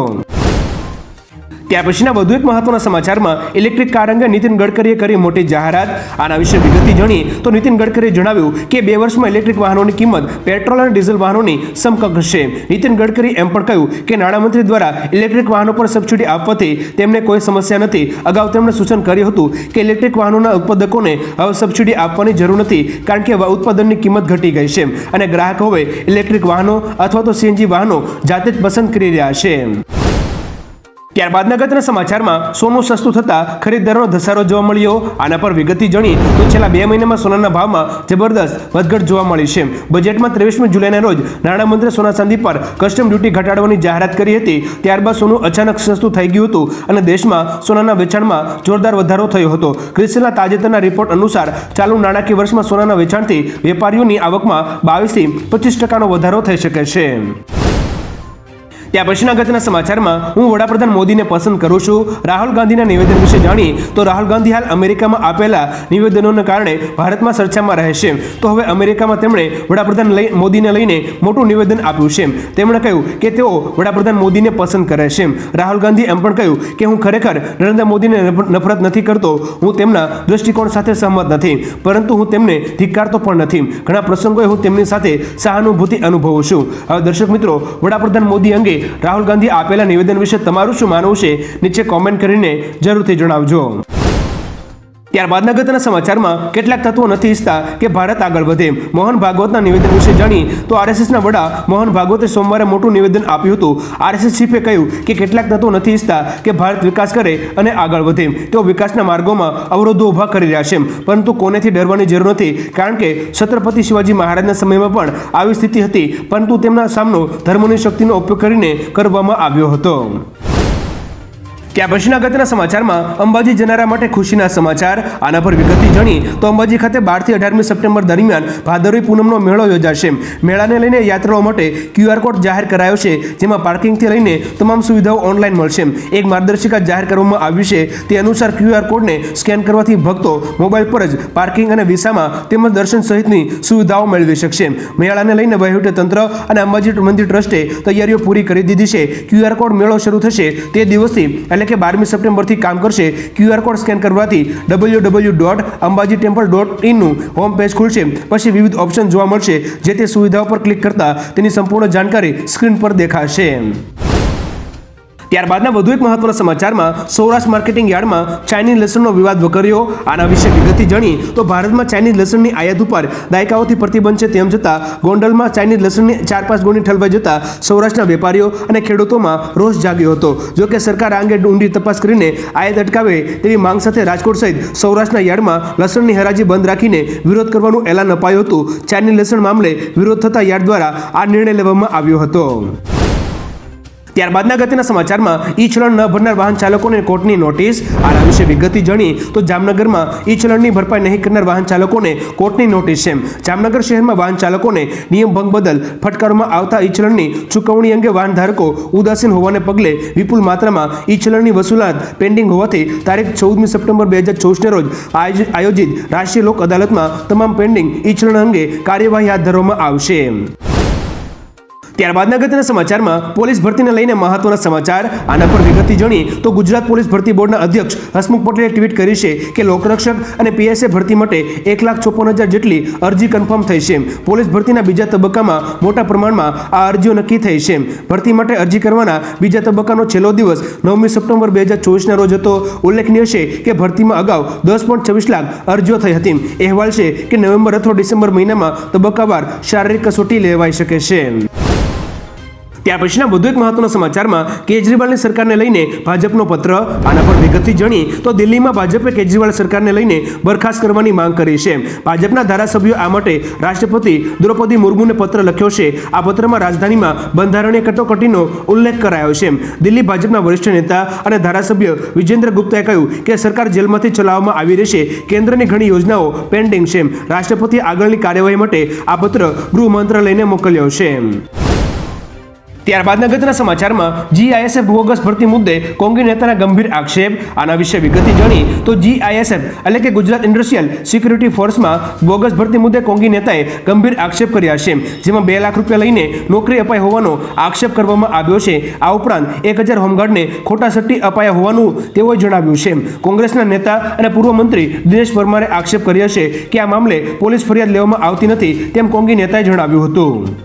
ત્યાર પછીના વધુ એક મહત્વના સમાચારમાં ઇલેક્ટ્રિક કાર અંગે નીતિન ગડકરીએ કરી મોટી જાહેરાત. આના વિશે વિગતથી જાણીએ તો નીતિન ગડકરીએ જણાવ્યું કે 2 વર્ષમાં ઇલેક્ટ્રિક વાહનોની કિંમત પેટ્રોલ અને ડીઝલ વાહનોની સમકક્ષ છે. નીતિન ગડકરીએ એમ પણ કહ્યું કે નાણામંત્રી દ્વારા ઇલેક્ટ્રિક વાહનો પર સબસિડી આપવાથી તેમને કોઈ સમસ્યા નથી. અગાઉ તેમણે સૂચન કર્યું હતું કે ઇલેક્ટ્રિક વાહનોના ઉત્પાદકોને હવે સબસિડી આપવાની જરૂર નથી, કારણ કે ઉત્પાદનની કિંમત ઘટી ગઈ છે અને ગ્રાહકો હવે ઇલેક્ટ્રિક વાહનો અથવા તો સીએનજી વાહનો જાતે જ પસંદ કરી રહ્યા છે. ત્યારબાદના અગત્યના સમાચારમાં સોનું સસ્તું થતા ખરીદદારોનો ધસારો જોવા મળ્યો. આના પર વિગતથી જાણીએ તો છેલ્લા 2 મહિનામાં સોનાના ભાવમાં જબરદસ્ત વધઘટ જોવા મળી છે. બજેટમાં 23મી જુલાઈના રોજ નાણામંત્રીએ સોના ચાંદી પર કસ્ટમ ડ્યુટી ઘટાડવાની જાહેરાત કરી હતી. ત્યારબાદ સોનું અચાનક સસ્તું થઈ ગયું હતું અને દેશમાં સોનાના વેચાણમાં જોરદાર વધારો થયો હતો. ક્રિસિલના તાજેતરના રિપોર્ટ અનુસાર ચાલુ નાણાકીય વર્ષમાં સોનાના વેચાણથી વેપારીઓની આવકમાં 22 થી 25% વધારો થઈ શકે છે. ત્યાં પછીના અગત્યના સમાચારમાં હું વડાપ્રધાન મોદીને પસંદ કરું છું. રાહુલ ગાંધીના નિવેદન વિશે જાણીએ તો રાહુલ ગાંધી હાલ અમેરિકામાં આપેલા નિવેદનોને કારણે ભારતમાં ચર્ચામાં રહે છે. તો હવે અમેરિકામાં તેમણે વડાપ્રધાન મોદીને લઈને મોટું નિવેદન આપ્યું છે. તેમણે કહ્યું કે તેઓ વડાપ્રધાન મોદીને પસંદ કરે છે. રાહુલ ગાંધીએ એમ પણ કહ્યું કે હું ખરેખર નરેન્દ્ર મોદીને નફરત નથી કરતો. હું તેમના દૃષ્ટિકોણ સાથે સહમત નથી, પરંતુ હું તેમને ધિક્કારતો પણ નથી. ઘણા પ્રસંગોએ હું તેમની સાથે સહાનુભૂતિ અનુભવું છું. હવે દર્શક મિત્રો, વડાપ્રધાન મોદી અંગે રાહુલ ગાંધી આપેલા નિવેદન વિશે તમારું શું માનવું છે નીચે કોમેન્ટ કરીને જરૂરથી જણાવજો. ત્યારબાદના અગત્યના સમાચારમાં કેટલાક તત્વો નથી ઈચ્છતા કે ભારત આગળ વધે. મોહન ભાગવતના નિવેદન વિશે જાણીએ તો આરએસએસના વડા મોહન ભાગવતે સોમવારે મોટું નિવેદન આપ્યું હતું. આરએસએસ ચીફે કહ્યું કે કેટલાક તત્વો નથી ઈચ્છતા કે ભારત વિકાસ કરે અને આગળ વધે. તેઓ વિકાસના માર્ગોમાં અવરોધો ઊભા કરી રહ્યા છે, પરંતુ કોનેથી ડરવાની જરૂર નથી, કારણ કે છત્રપતિ શિવાજી મહારાજના સમયમાં પણ આવી સ્થિતિ હતી, પરંતુ તેમના સામનો ધર્મની શક્તિનો ઉપયોગ કરીને કરવામાં આવ્યો હતો. ત્યાં પછીના અગત્યના સમાચારમાં અંબાજી જનારા માટે ખુશીના સમાચાર. આના પર વિગતથી જાણીએ તો અંબાજી ખાતે 12 થી 18મી સપ્ટેમ્બર દરમિયાન ભાદરવી પૂનમનો મેળો યોજાશે. મેળાને લઈને યાત્રાળુઓ માટે QR કોડ જાહેર કરાયો છે, જેમાં પાર્કિંગથી લઈને તમામ સુવિધાઓ ઓનલાઈન મળશે. એક માર્ગદર્શિકા જાહેર કરવામાં આવી છે. તે અનુસાર QR કોડને સ્કેન કરવાથી ભક્તો મોબાઈલ પર જ પાર્કિંગ અને વિસામાં તેમજ દર્શન સહિતની સુવિધાઓ મેળવી શકશે. મેળાને લઈને વહીવટીતંત્ર અને અંબાજી મંદિર ટ્રસ્ટે તૈયારીઓ પૂરી કરી દીધી છે. QR કોડ મેળો શરૂ થશે તે દિવસથી એટલે કે 12મી સપ્ટેમ્બરથી કામ કરશે. QR કોડ સ્કેન કરવાથી www.ambajittemple.in નું હોમ પેજ ખુલશે. પછી વિવિધ ઓપ્શન જોવા મળશે. જે તે સુવિધાઓ પર ક્લિક કરતા તેની સંપૂર્ણ જાણકારી સ્ક્રીન પર દેખાશે. ત્યારબાદના વધુ એક મહત્વના સમાચારમાં સૌરાષ્ટ્ર માર્કેટિંગ યાર્ડમાં ચાઇનીઝ લસણનો વિવાદ વકર્યો. આના વિશે વિગતથી જાણી તો ભારતમાં ચાઇનીઝ લસણની આયાત ઉપર દાયકાઓથી પ્રતિબંધ છે, તેમ છતાં ગોંડલમાં ચાઇનીઝ લસણની 4-5 ગોણી ઠલવાઈ જતા સૌરાષ્ટ્રના વેપારીઓ અને ખેડૂતોમાં રોષ જાગ્યો હતો. જો કે સરકાર આ અંગે ઊંડી તપાસ કરીને આયાત અટકાવે તેવી માંગ સાથે રાજકોટ સહિત સૌરાષ્ટ્રના યાર્ડમાં લસણની હરાજી બંધ રાખીને વિરોધ કરવાનું એલાન અપાયું હતું. ચાઇનીઝ લસણ મામલે વિરોધ થતા યાર્ડ દ્વારા આ નિર્ણય લેવામાં આવ્યો હતો. ત્યારબાદના અગત્યના સમાચારમાં ઈ ચલણ ન ભરનાર વાહન ચાલકોને કોર્ટની નોટિસ. આના વિશે વિગતથી જાણી તો જામનગરમાં ઈ ચલણની ભરપાઈ નહીં કરનાર વાહન ચાલકોને કોર્ટની નોટિસ છે. જામનગર શહેરમાં વાહન ચાલકોને નિયમ ભંગ બદલ ફટકારવામાં આવતા ઈ ચલણની ચૂકવણી અંગે વાહન ધારકો ઉદાસીન હોવાને પગલે વિપુલ માત્રામાં ઈ ચલણની વસૂલાત પેન્ડિંગ હોવાથી તારીખ 14 સપ્ટેમ્બર 2024 રોજ આયોજિત રાષ્ટ્રીય લોક અદાલતમાં તમામ પેન્ડિંગ ઈ ચલણ અંગે કાર્યવાહી હાથ ધરવામાં આવશે. ત્યારબાદના અગત્યના સમાચારમાં પોલીસ ભરતીને લઈને મહત્વના સમાચાર. આના પર વિગતથી જાણી તો ગુજરાત પોલીસ ભરતી બોર્ડના અધ્યક્ષ હસમુખ પટેલે ટ્વીટ કરી છે કે લોકરક્ષક અને પીએસએ ભરતી માટે 1,54,000 જેટલી અરજી કન્ફર્મ થઈ છે. પોલીસ ભરતીના બીજા તબક્કામાં મોટા પ્રમાણમાં આ અરજીઓ નક્કી થઈ છે. ભરતી માટે અરજી કરવાના બીજા તબક્કાનો છેલ્લો દિવસ 9 સપ્ટેમ્બર 2024 રોજ હતો. ઉલ્લેખનીય છે કે ભરતીમાં અગાઉ 10.26 લાખ અરજીઓ થઈ હતી. અહેવાલ છે કે નવેમ્બર અથવા ડિસેમ્બર મહિનામાં તબક્કાવાર શારીરિક કસોટી લેવાઈ શકે છે. ત્યાર પછીના વધુ એક મહત્વના સમાચારમાં કેજરીવાલની સરકારને લઈને ભાજપનો પત્ર. આના પર વિગતથી જાણી તો દિલ્હીમાં ભાજપે કેજરીવાલ સરકારને લઈને બરખાસ્ત કરવાની માંગ કરી છે. ભાજપના ધારાસભ્યો આ માટે રાષ્ટ્રપતિ દ્રૌપદી મુર્મુને પત્ર લખ્યો છે. આ પત્રમાં રાજધાનીમાં બંધારણીય કટોકટીનો ઉલ્લેખ કરાયો છે. દિલ્હી ભાજપના વરિષ્ઠ નેતા અને ધારાસભ્ય વિજેન્દ્ર ગુપ્તાએ કહ્યું કે સરકાર જેલમાંથી ચલાવવામાં આવી રહી છે. કેન્દ્રની ઘણી યોજનાઓ પેન્ડિંગ છે. રાષ્ટ્રપતિએ આગળની કાર્યવાહી માટે આ પત્ર ગૃહ મંત્રાલયને મોકલ્યો છે. ત્યારબાદના અગત્યના સમાચારમાં જીઆઈએસએફ બોગસ ભરતી મુદ્દે કોંગ્રેસ નેતાના ગંભીર આક્ષેપ. આના વિશે વિગતથી જાણી તો જીઆઈએસએફ એટલે કે ગુજરાત ઇન્ડસ્ટ્રીયલ સિક્યુરિટી ફોર્સમાં બોગસ ભરતી મુદ્દે કોંગ્રેસ નેતાએ ગંભીર આક્ષેપ કર્યા છે. જેમાં 2 લાખ રૂપિયા લઈને નોકરી અપાઈ હોવાનો આક્ષેપ કરવામાં આવ્યો છે. આ ઉપરાંત 1,000 હોમગાર્ડને ખોટા સટ્ટી અપાયા હોવાનું તેઓએ જણાવ્યું છે. કોંગ્રેસના નેતા અને પૂર્વ મંત્રી દિનેશ પરમારે આક્ષેપ કર્યો છે કે આ મામલે પોલીસ ફરિયાદ લેવામાં આવતી નથી, તેમ કોંગ્રેસ નેતાએ જણાવ્યું હતું.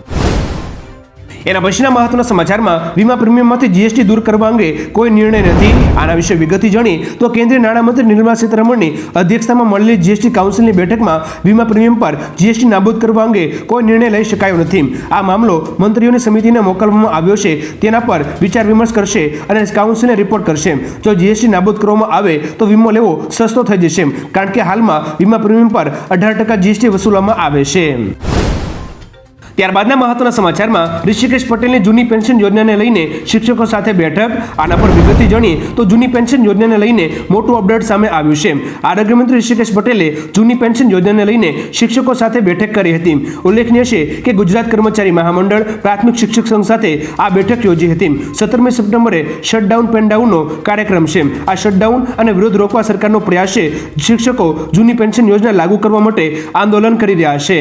એના પછીના મહત્વના સમાચારમાં વીમા પ્રીમિયમમાંથી જીએસટી દૂર કરવા અંગે કોઈ નિર્ણય નથી. આના વિશે વિગતથી જાણી તો કેન્દ્રીય નાણામંત્રી નિર્મલા સીતારમણની અધ્યક્ષતામાં મળેલી જીએસટી કાઉન્સિલની બેઠકમાં વીમા પ્રીમિયમ પર જીએસટી નાબૂદ કરવા અંગે કોઈ નિર્ણય લઈ શકાયો નથી. આ મામલો મંત્રીઓની સમિતિને મોકલવામાં આવ્યો છે. તેના પર વિચાર વિમર્શ કરશે અને કાઉન્સિલને રિપોર્ટ કરશે. જો જીએસટી નાબૂદ કરવામાં આવે તો વીમો લેવો સસ્તો થઈ જશે, કારણ કે હાલમાં વીમા પ્રીમિયમ પર 18% જીએસટી વસૂલવામાં આવે છે. ત્યારબાદના મહત્વના સમાચારમાં ઋષિકેશ પટેલની જૂની પેન્શન યોજનાને લઈને શિક્ષકો સાથે બેઠક. આના પર વિગતથી જાણી તો જૂની પેન્શન યોજનાને લઈને મોટું અપડેટ સામે આવ્યું છે. આરોગ્યમંત્રી ઋષિકેશ પટેલે જૂની પેન્શન યોજનાને લઈને શિક્ષકો સાથે બેઠક કરી હતી. ઉલ્લેખનીય છે કે ગુજરાત કર્મચારી મહામંડળ પ્રાથમિક શિક્ષક સંઘ સાથે આ બેઠક યોજી હતી. 17મી સપ્ટેમ્બરે શટડાઉન પેનડાઉનનો કાર્યક્રમ છે. આ શટડાઉન અને વિરોધ રોકવા સરકારનો પ્રયાસ છે. શિક્ષકો જૂની પેન્શન યોજના લાગુ કરવા માટે આંદોલન કરી રહ્યા છે.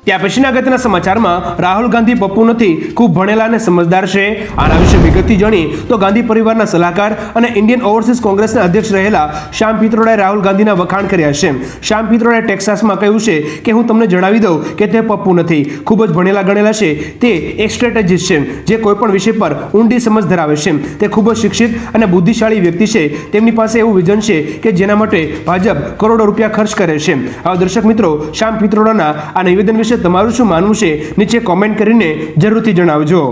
ત્યાર પછીના અગત્યના સમાચારમાં રાહુલ ગાંધી પપ્પુ નથી, ખૂબ ભણેલા અને સમજદાર છે. આના વિશે વિગતથી જાણી તો ગાંધી પરિવારના સલાહકાર અને ઇન્ડિયન ઓવરસીઝ કોંગ્રેસના અધ્યક્ષ રહેલા શ્યામ પિત્રોડાએ રાહુલ ગાંધીના વખાણ કર્યા છે. શ્યામ પિત્રોડાએ ટેક્સાસમાં કહ્યું છે કે હું તમને જણાવી દઉં કે તે પપ્પુ નથી, ખૂબ જ ભણેલા ગણેલા છે. તે એક સ્ટ્રેટેજિસ્ટ છે જે કોઈપણ વિષય પર ઊંડી સમજ ધરાવે છે. તે ખૂબ જ શિક્ષિત અને બુદ્ધિશાળી વ્યક્તિ છે. તેમની પાસે એવું વિઝન છે કે જેના માટે ભાજપ કરોડો રૂપિયા ખર્ચ કરે છે. હવે દર્શક મિત્રો, શ્યામ પિત્રોડાના આ નિવેદન વિશે તમારું શું માનવું છે નીચે કોમેન્ટ કરીને જરૂરથી જણાવજો.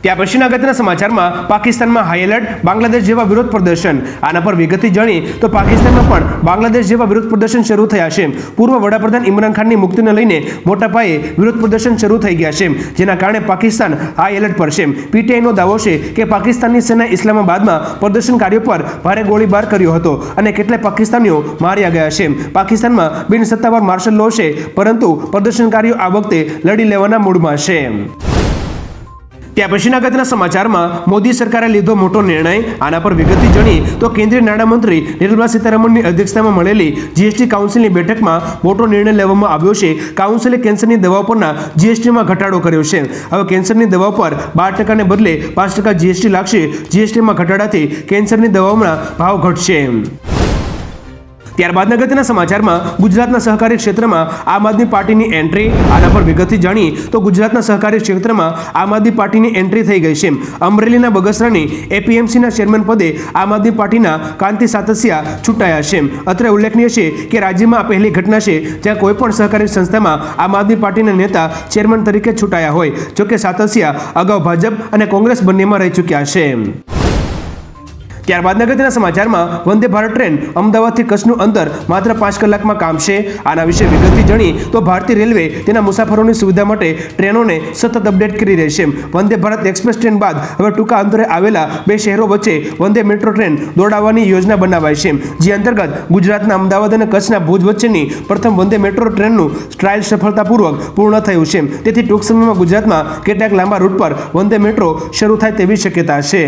ત્યાર પછીના અગત્યના સમાચારમાં પાકિસ્તાનમાં હાઈ એલર્ટ, બાંગ્લાદેશ જેવા વિરોધ પ્રદર્શન. આના પર વિગતથી જાણી તો પાકિસ્તાનમાં પણ બાંગ્લાદેશ જેવા વિરોધ પ્રદર્શન શરૂ થયા છે. પૂર્વ વડાપ્રધાન ઇમરાન ખાનની મુક્તિને લઈને મોટા પાયે વિરોધ પ્રદર્શન શરૂ થઈ ગયા છે, જેના કારણે પાકિસ્તાન હાઈ એલર્ટ પર છે. પીટીઆઈનો દાવો છે કે પાકિસ્તાનની સેનાએ ઇસ્લામાબાદમાં પ્રદર્શનકારીઓ પર ભારે ગોળીબાર કર્યો હતો અને કેટલાય પાકિસ્તાનીઓ માર્યા ગયા છે. પાકિસ્તાનમાં બિનસત્તાવાર માર્શલ લો છે, પરંતુ પ્રદર્શનકારીઓ આ વખતે લડી લેવાના મૂડમાં છે. ત્યાર પછીના અગત્યના સમાચારમાં મોદી સરકારે લીધો મોટો નિર્ણય. આના પર વિગતથી જાણી તો કેન્દ્રીય નાણામંત્રી નિર્મલા સીતારમણની અધ્યક્ષતામાં મળેલી જીએસટી કાઉન્સિલની બેઠકમાં મોટો નિર્ણય લેવામાં આવ્યો છે. કાઉન્સિલે કેન્સરની દવાઓ પરના જીએસટીમાં ઘટાડો કર્યો છે. હવે કેન્સરની દવાઓ પર 12%ને બદલે 5% જીએસટી લાગશે. જીએસટીમાં ઘટાડાથી કેન્સરની દવાઓના ભાવ ઘટશે. ત્યારબાદ અગત્યના સમાચારમાં ગુજરાતના સહકારી ક્ષેત્રમાં આમ આદમી પાર્ટીની એન્ટ્રી, આના પર વિગતથી જાણીએ તો ગુજરાતના સહકારી ક્ષેત્રમાં આમ આદમી પાર્ટીની એન્ટ્રી થઈ ગઈ છે. અમરેલીના બગસરાની એપીએમસીના ચેરમેન પદે આમ આદમી પાર્ટીના કાંતિ સાતસિયા ચૂંટાયા છે. અત્રે ઉલ્લેખનીય છે કે રાજ્યમાં આ પહેલી ઘટના છે જ્યાં કોઈ પણ સહકારી સંસ્થામાં આમ આદમી પાર્ટીના નેતા ચેરમેન તરીકે ચૂંટાયા હોય. જોકે સાતસિયા અગાઉ ભાજપ અને કોંગ્રેસ બંનેમાં રહી ચૂક્યા છે. ત્યારબાદ અગત્યના સમાચારમાં વંદે ભારત ટ્રેન અમદાવાદથી કચ્છનું અંતર માત્ર 5 કલાકમાં કામશે. આના વિશે વિગતથી જાણીએ તો ભારતીય રેલવે તેના મુસાફરોની સુવિધા માટે ટ્રેનોને સતત અપડેટ કરી રહી છે. વંદે ભારત એક્સપ્રેસ ટ્રેન બાદ હવે ટૂંકા અંતરે આવેલા બે શહેરો વચ્ચે વંદે મેટ્રો ટ્રેન દોડાવવાની યોજના બનાવાઈ છે. જે અંતર્ગત ગુજરાતના અમદાવાદ અને કચ્છના ભુજ વચ્ચેની પ્રથમ વંદે મેટ્રો ટ્રેનનું ટ્રાયલ સફળતાપૂર્વક પૂર્ણ થયું છે. તેથી ટૂંક સમયમાં ગુજરાતમાં કેટલાક લાંબા રૂટ પર વંદે મેટ્રો શરૂ થાય તેવી શક્યતા છે.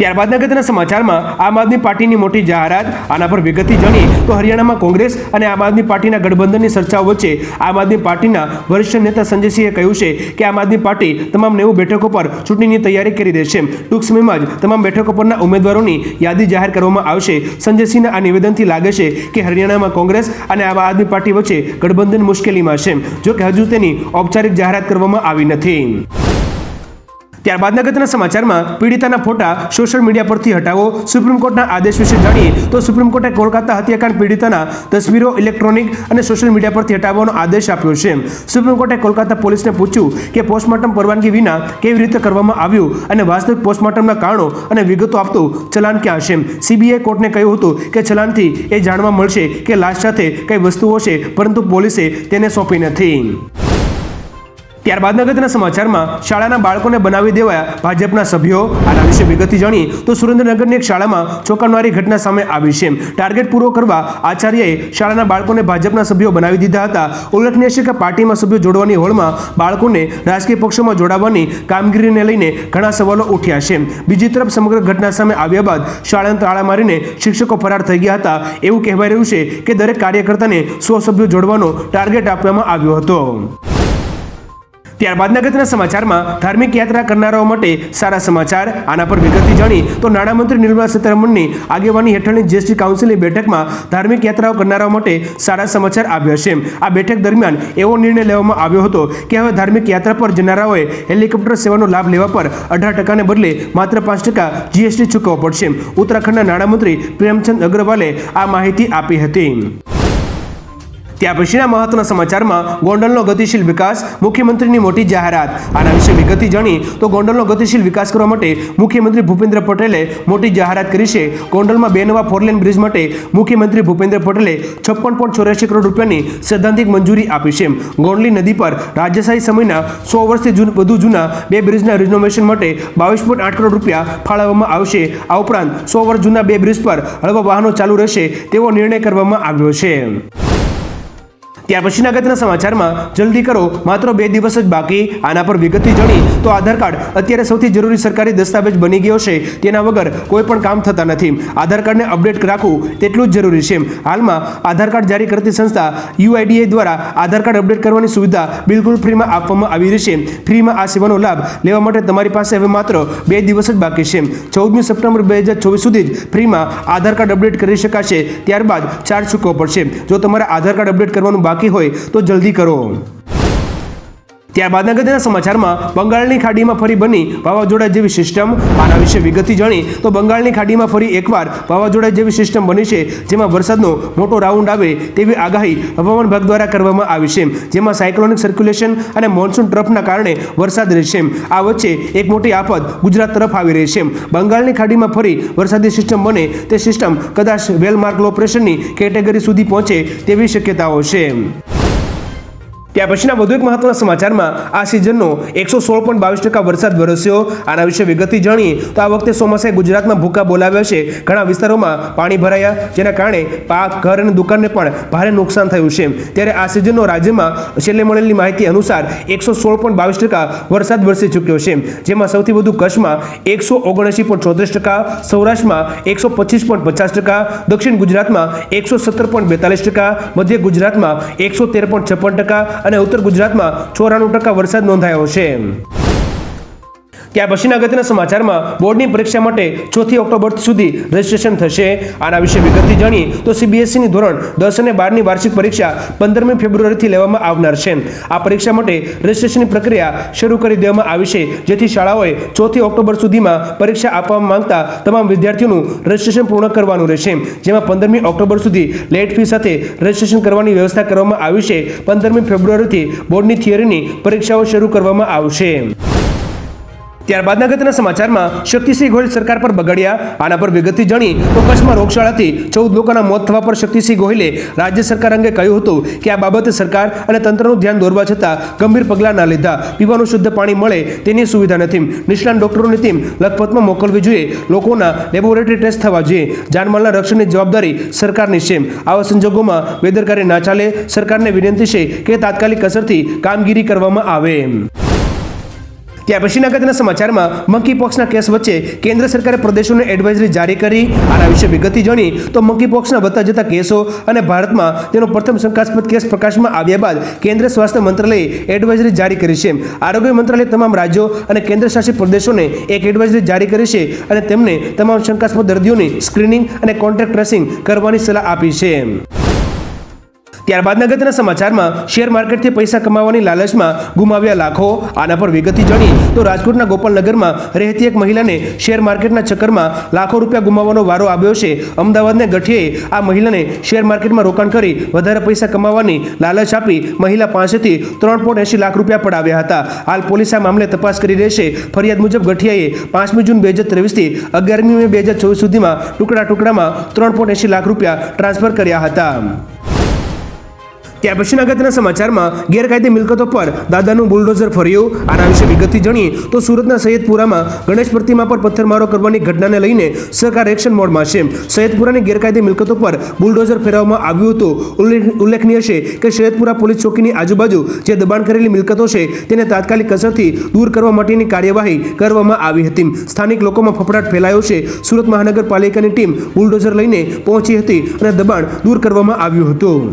ત્યારબાદ અગત્યના સમાચારમાં આમ આદમી પાર્ટીની મોટી જાહેરાત, આના પર વિગતથી જાણીએ તો હરિયાણામાં કોંગ્રેસ અને આમ આદમી પાર્ટીના ગઠબંધનની ચર્ચાઓ વચ્ચે આમ આદમી પાર્ટીના વરિષ્ઠ નેતા સંજયસિંહે કહ્યું છે કે આમ આદમી પાર્ટી તમામ 90 બેઠકો પર ચૂંટણીની તૈયારી કરી રહી છે. ટૂંક સમયમાં જ તમામ બેઠકો પરના ઉમેદવારોની યાદી જાહેર કરવામાં આવશે. સંજયસિંહના આ નિવેદનથી લાગે છે કે હરિયાણામાં કોંગ્રેસ અને આમ આદમી પાર્ટી વચ્ચે ગઠબંધન મુશ્કેલીમાં છે. જોકે હજુ તેની ઔપચારિક જાહેરાત કરવામાં આવી નથી. ત્યારબાદ અગત્યના સમાચારમાં પીડિતાના ફોટા સોશિયલ મીડિયા પરથી હટાવો, સુપ્રીમ કોર્ટના આદેશ વિશે જાણીએ તો સુપ્રીમ કોર્ટે કોલકાતા હત્યાકાંડ પીડિતાના તસવીરો ઇલેક્ટ્રોનિક અને સોશિયલ મીડિયા પરથી હટાવવાનો આદેશ આપ્યો છે. સુપ્રીમ કોર્ટે કોલકાતા પોલીસને પૂછ્યું કે પોસ્ટમોર્ટમ પરવાનગી વિના કેવી રીતે કરવામાં આવ્યું અને વાસ્તવિક પોસ્ટમોર્ટમના કારણો અને વિગતો આપતું ચલાન ક્યાં છે. સીબીઆઈ કોર્ટને કહ્યું હતું કે ચલાનથી એ જાણવા મળશે કે લાશ સાથે કઈ વસ્તુઓ છે, પરંતુ પોલીસે તેને સોંપી નથી. ત્યારબાદ અગત્યના સમાચારમાં શાળાના બાળકોને બનાવી દેવાયા ભાજપના સભ્યો, આના વિશે વિગતથી જાણીએ તો સુરેન્દ્રનગરની એક શાળામાં ચોંકાવનારી ઘટના સામે આવી છે. ટાર્ગેટ પૂરો કરવા આચાર્યએ શાળાના બાળકોને ભાજપના સભ્યો બનાવી દીધા હતા. ઉલ્લેખનીય છે કે પાર્ટીમાં સભ્યો જોડવાની હોડમાં બાળકોને રાજકીય પક્ષોમાં જોડાવાની કામગીરીને લઈને ઘણા સવાલો ઉઠ્યા છે. બીજી તરફ સમગ્ર ઘટના સામે આવ્યા બાદ શાળાને તાળા મારીને શિક્ષકો ફરાર થઈ ગયા હતા. એવું કહેવાય રહ્યું છે કે દરેક કાર્યકર્તાને 100 સભ્યો જોડવાનો ટાર્ગેટ આપવામાં આવ્યો હતો. ત્યારબાદ અગત્યના સમાચારમાં ધાર્મિક યાત્રા કરનારાઓ માટે સારા સમાચાર, આના પર વિગતથી જાણીએ તો નાણામંત્રી નિર્મલા સીતારમણની આગેવાની હેઠળની જીએસટી કાઉન્સિલની બેઠકમાં ધાર્મિક યાત્રાઓ કરનારાઓ માટે સારા સમાચાર આવ્યા છે. આ બેઠક દરમિયાન એવો નિર્ણય લેવામાં આવ્યો હતો કે હવે ધાર્મિક યાત્રા પર જનારાઓએ હેલિકોપ્ટર સેવાનો લાભ લેવા પર 18% બદલે માત્ર 5% જીએસટી ચૂકવવો પડશે. ઉત્તરાખંડના નાણામંત્રી પ્રેમચંદ અગ્રવાલે આ માહિતી આપી હતી. ત્યાં પછીના મહત્વના સમાચારમાં ગોંડલનો ગતિશીલ વિકાસ, મુખ્યમંત્રીની મોટી જાહેરાત, આના વિશે વિગતથી જાણીએ તો ગોંડલનો ગતિશીલ વિકાસ કરવા માટે મુખ્યમંત્રી ભૂપેન્દ્ર પટેલે મોટી જાહેરાત કરી છે. ગોંડલમાં 2 નવા 4 બ્રિજ માટે મુખ્યમંત્રી ભૂપેન્દ્ર પટેલે 56.84 કરોડ રૂપિયાની સૈદ્ધાંતિક મંજૂરી આપી છે. ગોંડલી નદી પર રાજ્યશાહી સમયના 100 વર્ષથી વધુ જૂના 2 બ્રિજના રિનોવેશન માટે 22.8 કરોડ રૂપિયા ફાળવવામાં આવશે. આ ઉપરાંત 100 વર્ષ જૂના 2 બ્રિજ પર હળવા વાહનો ચાલુ રહેશે તેવો નિર્ણય કરવામાં આવ્યો છે. ત્યાર પછીના અગત્યના સમાચારમાં જલ્દી કરો, માત્ર 2 દિવસ જ બાકી, આના પર વિગતથી જાણીએ તો આધાર કાર્ડ અત્યારે સૌથી જરૂરી સરકારી દસ્તાવેજ બની ગયો છે. તેના વગર કોઈ પણ કામ થતા નથી. આધાર કાર્ડને અપડેટ રાખવું તેટલું જ જરૂરી છે. હાલમાં આધાર કાર્ડ જારી કરતી સંસ્થા UIDAI દ્વારા આધાર કાર્ડ અપડેટ કરવાની સુવિધા બિલકુલ ફ્રીમાં આપવામાં આવી રહી છે. ફ્રીમાં આ સેવાનો લાભ લેવા માટે તમારી પાસે હવે માત્ર 2 દિવસ જ બાકી છે. 14મી સપ્ટેમ્બર 2024 સુધી જ ફ્રીમાં આધાર કાર્ડ અપડેટ કરી શકાશે. ત્યારબાદ ચાર્જ ચૂકવવો પડશે. જો તમારે આધાર કાર્ડ અપડેટ કરવાનું બાકી હોય તો જલ્દી કરો. ત્યારબાદ અગત્યના સમાચારમાં બંગાળની ખાડીમાં ફરી બની વાવાઝોડા જેવી સિસ્ટમ, આના વિશે વિગતથી જાણીએ તો બંગાળની ખાડીમાં ફરી એકવાર વાવાઝોડા જેવી સિસ્ટમ બની છે, જેમાં વરસાદનો મોટો રાઉન્ડ આવે તેવી આગાહી હવામાન વિભાગ દ્વારા કરવામાં આવી છે. જેમાં સાયક્લોનિક સર્ક્યુલેશન અને મોન્સૂન ટ્રફના કારણે વરસાદ રહેશે. આ વચ્ચે એક મોટી આફત ગુજરાત તરફ આવી રહી છે. બંગાળની ખાડીમાં ફરી વરસાદી સિસ્ટમ બને તે સિસ્ટમ કદાચ વેલમાર્ક લો પ્રેશરની કેટેગરી સુધી પહોંચે તેવી શક્યતાઓ છે. ત્યાર પછીના વધુ એક મહત્વના સમાચારમાં આ સિઝનનો 116.22% વરસાદ વરસ્યો. આના વિશે વિગતથી જાણીએ તો આ વખતે ચોમાસાએ ગુજરાતમાં ભૂકા બોલાવ્યા છે. ઘણા વિસ્તારોમાં પાણી ભરાયા, જેના કારણે પાક, ઘર અને દુકાનને પણ ભારે નુકસાન થયું છે. ત્યારે આ સિઝનનો રાજ્યમાં છેલ્લે મળેલી માહિતી અનુસાર 116.22% વરસાદ વરસી ચૂક્યો છે. જેમાં સૌથી વધુ કચ્છમાં 179.34%, સૌરાષ્ટ્રમાં 125.50%, દક્ષિણ ગુજરાતમાં 117.42%, મધ્ય ગુજરાતમાં 113.56% અને ઉત્તર ગુજરાતમાં 94% વરસાદ નોંધાયો છે. ત્યાર પછીના અગત્યના સમાચારમાં બોર્ડની પરીક્ષા માટે 4 ઓક્ટોબર સુધી રજીસ્ટ્રેશન થશે. આના વિશે વિગતથી જાણીએ તો સીબીએસઈની ધોરણ 10 અને 12ની વાર્ષિક પરીક્ષા 15મી ફેબ્રુઆરીથી લેવામાં આવનાર છે. આ પરીક્ષા માટે રજીસ્ટ્રેશનની પ્રક્રિયા શરૂ કરી દેવામાં આવી છે, જેથી શાળાઓએ 4 ઓક્ટોબર સુધીમાં પરીક્ષા આપવા માંગતા તમામ વિદ્યાર્થીઓનું રજીસ્ટ્રેશન પૂર્ણ કરવાનું રહેશે, જેમાં 15મી ઓક્ટોબર સુધી લેટ ફી સાથે રજીસ્ટ્રેશન કરવાની વ્યવસ્થા કરવામાં આવી છે. 15મી ફેબ્રુઆરીથી બોર્ડની થિયરીની પરીક્ષાઓ શરૂ કરવામાં આવશે. ત્યારબાદના અગત્યના સમાચારમાં શક્તિસિંહ ગોહિલ સરકાર પર બગડ્યા. આના પર વિગતથી જાણી તો કચ્છમાં રોગચાળાથી 14 લોકોના મોત થવા પર શક્તિસિંહ ગોહિલે રાજ્ય સરકાર અંગે કહ્યું હતું કે આ બાબતે સરકાર અને તંત્રનું ધ્યાન દોરવા છતાં ગંભીર પગલાં ના લીધા. પીવાનું શુદ્ધ પાણી મળે તેની સુવિધા નથી. નિષ્ણાત ડોક્ટરોની ટીમ લખપતમાં મોકલવી જોઈએ. લોકોના લેબોરેટરી ટેસ્ટ થવા જોઈએ. જાનમાલના રક્ષણની જવાબદારી સરકારની છે. આવા સંજોગોમાં બેદરકારી ના ચાલે. સરકારને વિનંતી છે કે તાત્કાલિક અસરથી કામગીરી કરવામાં આવે. ત્યાર પછીના અગત્યના સમાચારમાં મંકી પોક્સના કેસ વચ્ચે કેન્દ્ર સરકારે પ્રદેશોને એડવાઇઝરી જારી કરી. આના વિશે વિગતથી જાણી તો મંકી પોક્સના વધતા જતા કેસો અને ભારતમાં તેનો પ્રથમ શંકાસ્પદ કેસ પ્રકાશમાં આવ્યા બાદ કેન્દ્ર સ્વાસ્થ્ય મંત્રાલયે એડવાઇઝરી જારી કરી છે. આરોગ્ય મંત્રાલયે તમામ રાજ્યો અને કેન્દ્રશાસિત પ્રદેશોને એક એડવાઇઝરી જારી કરી છે અને તેમને તમામ શંકાસ્પદ દર્દીઓની સ્ક્રીનિંગ અને કોન્ટેક્ટ ટ્રેસિંગ કરવાની સલાહ આપી છે. ત્યારબાદના અગત્યના સમાચારમાં શેર માર્કેટથી પૈસા કમાવાની લાલચમાં ગુમાવ્યા લાખો. આના પર વિગતથી જાણી તો રાજકોટના ગોપાલનગરમાં રહેતી એક મહિલાને શેર માર્કેટના ચક્કરમાં લાખો રૂપિયા ગુમાવવાનો વારો આવ્યો છે. અમદાવાદના ગઠિયાએ આ મહિલાને શેર માર્કેટમાં રોકાણ કરી વધારે પૈસા કમાવાની લાલચ આપી મહિલા પાસેથી 3.80 લાખ રૂપિયા પડાવ્યા હતા. હાલ પોલીસ આ મામલે તપાસ કરી રહી છે. ફરિયાદ મુજબ ગઠિયાએ 5મી જૂન 2023થી 11મી મે 2024 સુધીમાં ટુકડામાં 3.80 લાખ રૂપિયા ટ્રાન્સફર કર્યા હતા. ત્યાર પછીના અગત્યના સમાચારમાં ગેરકાયદે મિલકતો પર દાદાનું બુલડોઝર ફર્યું. આના વિશે વિગતથી જાણીએ તો સુરતના સૈયદપુરામાં ગણેશ પ્રતિમા પર પથ્થરમારો કરવાની ઘટનાને લઈને સરકાર એક્શન મોડમાં છે. સૈયદપુરાની ગેરકાયદે મિલકતો પર બુલડોઝર ફેરવવામાં આવ્યું હતું. ઉલ્લેખનીય છે કે સૈયદપુરા પોલીસ ચોકીની આજુબાજુ જે દબાણ કરેલી મિલકતો છે તેને તાત્કાલિક અસરથી દૂર કરવા માટેની કાર્યવાહી કરવામાં આવી હતી. સ્થાનિક લોકોમાં ફફડાટ ફેલાયો છે. સુરત મહાનગરપાલિકાની ટીમ બુલડોઝર લઈને પહોંચી હતી અને દબાણ દૂર કરવામાં આવ્યું હતું.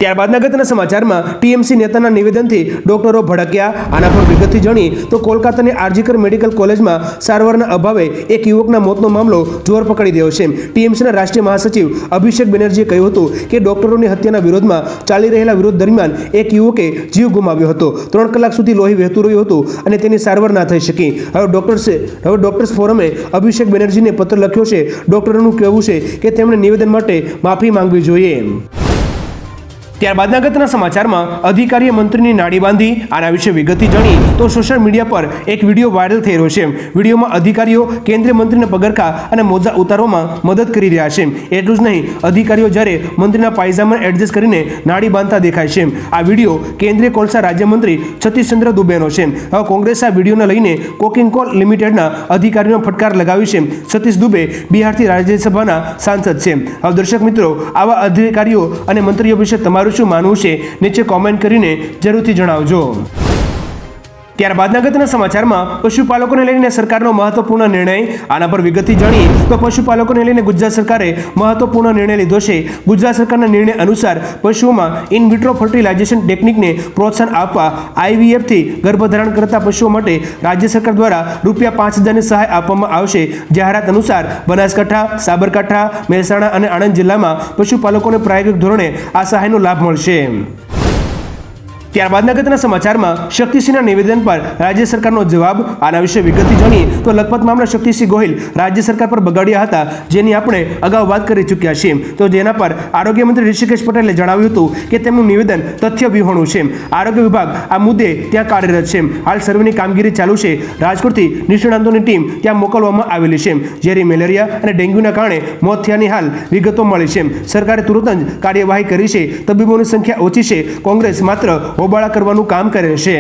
ત્યારબાદના અગત્યના સમાચારમાં ટીએમસી નેતાના નિવેદનથી ડોક્ટરો ભડક્યા. આના પર વિગતથી જાણી તો કોલકાતાની આરજીકર મેડિકલ કોલેજમાં સારવારના અભાવે એક યુવકના મોતનો મામલો જોર પકડી રહ્યો છે. ટીએમસીના રાષ્ટ્રીય મહાસચિવ અભિષેક બેનર્જીએ કહ્યું હતું કે ડોક્ટરોની હત્યાના વિરોધમાં ચાલી રહેલા વિરોધ દરમિયાન એક યુવકે જીવ ગુમાવ્યો હતો. 3 કલાક સુધી લોહી વહેતું રહ્યું હતું અને તેની સારવાર ના થઈ શકી. હવે ડોક્ટર્સ ફોરમે અભિષેક બેનર્જીને પત્ર લખ્યો છે. ડોક્ટરોનું કહેવું છે કે તેમણે નિવેદન માટે માફી માંગવી જોઈએ. ત્યારબાદના અગત્યના સમાચારમાં અધિકારીએ મંત્રીની નાડી બાંધી. આના વિશે વિગતથી જાણી તો સોશિયલ મીડિયા પર એક વિડીયો વાયરલ થઈ રહ્યો છે. વિડીયોમાં અધિકારીઓ કેન્દ્રીય મંત્રીને પગરખા અને મોજા ઉતારવામાં મદદ કરી રહ્યા છે. એટલું જ નહીં, અધિકારીઓ જ્યારે મંત્રીના પાયજામાને એડજસ્ટ કરીને નાડી બાંધતા દેખાય છે. આ વિડીયો કેન્દ્રીય કોલસા રાજ્યમંત્રી સતીશચંદ્ર દુબેનો છે. હવે કોંગ્રેસ આ વિડીયોને લઈને કોકિંગ કોલ લિમિટેડના અધિકારીઓનો ફટકાર લગાવી છે. સતીશ દુબે બિહારથી રાજ્યસભાના સાંસદ છે. હવે દર્શક મિત્રો, આવા અધિકારીઓ અને મંત્રીઓ વિશે તમારું શું માનવું છે નીચે કોમેન્ટ કરીને જરૂરથી જણાવજો. ત્યારબાદના અગત્યના સમાચારમાં પશુપાલકોને લઈને સરકારનો મહત્વપૂર્ણ નિર્ણય. આના પર વિગતથી જાણીએ તો પશુપાલકોને લઈને ગુજરાત સરકારે મહત્વપૂર્ણ નિર્ણય લીધો છે. ગુજરાત સરકારના નિર્ણય અનુસાર પશુઓમાં ઇન વિટ્રો ફર્ટિલાઇઝેશન ટેકનિકને પ્રોત્સાહન આપવા IVFથી ગર્ભધારણ કરતા પશુઓ માટે રાજ્ય સરકાર દ્વારા ₹5,000ની સહાય આપવામાં આવશે. જાહેરાત અનુસાર બનાસકાંઠા, સાબરકાંઠા, મહેસાણા અને આણંદ જિલ્લામાં પશુપાલકોને પ્રાયોગિક ધોરણે આ સહાયનો લાભ મળશે. ત્યારબાદના અગત્યના સમાચારમાં શક્તિસિંહના નિવેદન પર રાજ્ય સરકારનો જવાબ. આના વિશે વિગતથી જાણીએ તો લખપત મામલે શક્તિસિંહ ગોહિલ રાજ્ય સરકાર પર બગાડ્યા હતા, જેની આપણે અગાઉ વાત કરી ચૂક્યા છીએ. તો જેના પર આરોગ્ય મંત્રી ઋષિકેશ પટેલે જણાવ્યું હતું કે તેમનું નિવેદન તથ્ય વિહોણું છે. આરોગ્ય વિભાગ આ મુદ્દે ત્યાં કાર્યરત છે. હાલ સર્વેની કામગીરી ચાલુ છે. રાજકોટથી નિષ્ણાતોની ટીમ ત્યાં મોકલવામાં આવેલી છે. ઝેરી મેલેરિયા અને ડેન્ગ્યુના કારણે મોત થયાની હાલ વિગતો મળી છે. સરકારે તુરંત જ કાર્યવાહી કરી છે. તબીબોની સંખ્યા ઓછી છે. કોંગ્રેસ માત્ર હોબાળા કરવાનું કામ કરે છે.